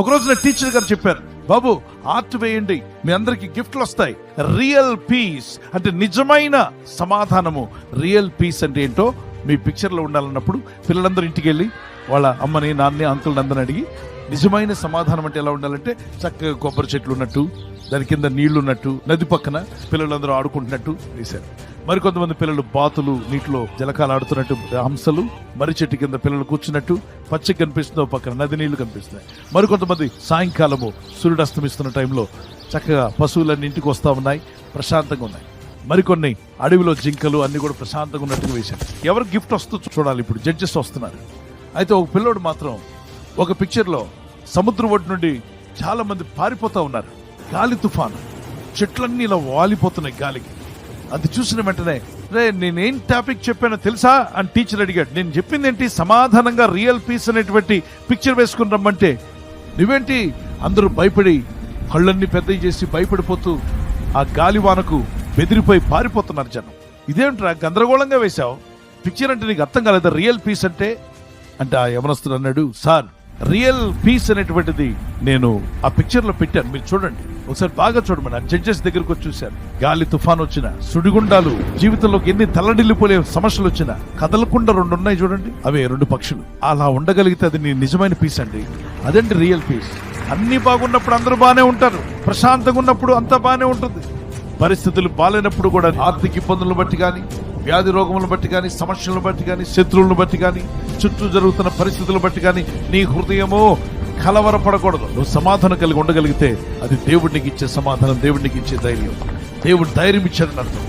ఒకరోజు నా టీచర్ గారు చెప్పారు, బాబు ఆర్ట్ వేయండి, మీ అందరికి గిఫ్ట్లు వస్తాయి. రియల్ పీస్ అంటే నిజమైన సమాధానము. రియల్ పీస్ అంటే ఏంటో మీ పిక్చర్లో ఉండాలన్నప్పుడు పిల్లలందరూ ఇంటికి వెళ్ళి వాళ్ళ అమ్మని, నాన్నని, అంకుల్ని అందరిని అడిగి నిజమైన సమాధానం అంటే ఎలా ఉండాలంటే చక్కగా కొబ్బరి చెట్లు ఉన్నట్టు, దాని కింద నీళ్లు ఉన్నట్టు, నది పక్కన పిల్లలందరూ ఆడుకుంటున్నట్టు వేశారు. మరికొంతమంది పిల్లలు బాతులు నీటిలో జలకాలు ఆడుతున్నట్టు, హంసలు మర్రి చెట్టు కింద పిల్లలు కూర్చున్నట్టు పచ్చిక కనిపిస్తుందో పక్కన నది నీళ్లు కనిపిస్తున్నాయి. మరికొంతమంది సాయంకాలము సూర్యుడు అస్తమిస్తున్న టైంలో చక్కగా పశువులన్నీ ఇంటికి వస్తూ ఉన్నాయి, ప్రశాంతంగా ఉన్నాయి. మరికొన్ని అడవిలో జింకలు అన్ని కూడా ప్రశాంతంగా ఉన్నట్టుగా వేశారు. ఎవరు గిఫ్ట్ వస్తూ చూడాలి, ఇప్పుడు జడ్జెస్ వస్తున్నారు. అయితే ఒక పిల్లోడు మాత్రం ఒక పిక్చర్లో సముద్రం ఒడ్డు నుండి చాలా మంది పారిపోతూ ఉన్నారు. గాలి తుఫాను, చెట్లన్నీ ఇలా వాలిపోతున్నాయి గాలికి. అది చూసిన వెంటనే, రే నేనేం టాపిక్ చెప్పానో తెలుసా అని టీచర్ అడిగాడు. నేను చెప్పింది ఏంటి, సమాధానంగా రియల్ పీస్ అనేటువంటి పిక్చర్ వేసుకుని రమ్మంటే నువ్వేంటి అందరూ భయపడి కళ్ళన్నీ పెద్దవి చేసి భయపడిపోతూ ఆ గాలివానకు బెదిరిపోయి పారిపోతున్నారు జనం. ఇదేంట్రా గందరగోళంగా వేశావు పిక్చర్, అంటే నీకు అర్థం కాలేదా రియల్ పీస్ అంటే? అంటే ఆ యవనస్తుడు అన్నాడు, సార్ రియల్ పీస్ అనేటువంటిది నేను ఆ పిక్చర్ లో పెట్టాను, మీరు చూడండి ఒకసారి బాగా చూడమని. ఆ జడ్జెస్ దగ్గరకు వచ్చి చూశారు. గాలి తుఫాన్ వచ్చిన, సుడిగుండాలు, జీవితంలోకి ఎన్ని తల్లడిల్లిపోలే సమస్యలు వచ్చినా కదలకుండా 2 ఉన్నాయి చూడండి, అవే 2 పక్షులు. అలా ఉండగలిగితే అది నీ నిజమైన పీస్ అండి. అదండి రియల్ పీస్. అన్ని బాగున్నప్పుడు అందరూ బాగానే ఉంటారు, ప్రశాంతంగా ఉన్నప్పుడు అంతా బాగానే ఉంటుంది. పరిస్థితులు బాగాలేనప్పుడు కూడా ఆర్థిక ఇబ్బందులను బట్టి కానీ, వ్యాధి రోగములను బట్టి కానీ, సమస్యలను బట్టి కానీ, శత్రువులను బట్టి కానీ, చుట్టూ జరుగుతున్న పరిస్థితులను బట్టి కానీ నీ హృదయమో కలవరపడకూడదు. నువ్వు సమాధానం కలిగి ఉండగలిగితే అది దేవుడికి ఇచ్చే సమాధానం, దేవుడికి ఇచ్చే ధైర్యం. దేవుడు ధైర్యం ఇచ్చాడని అర్థం.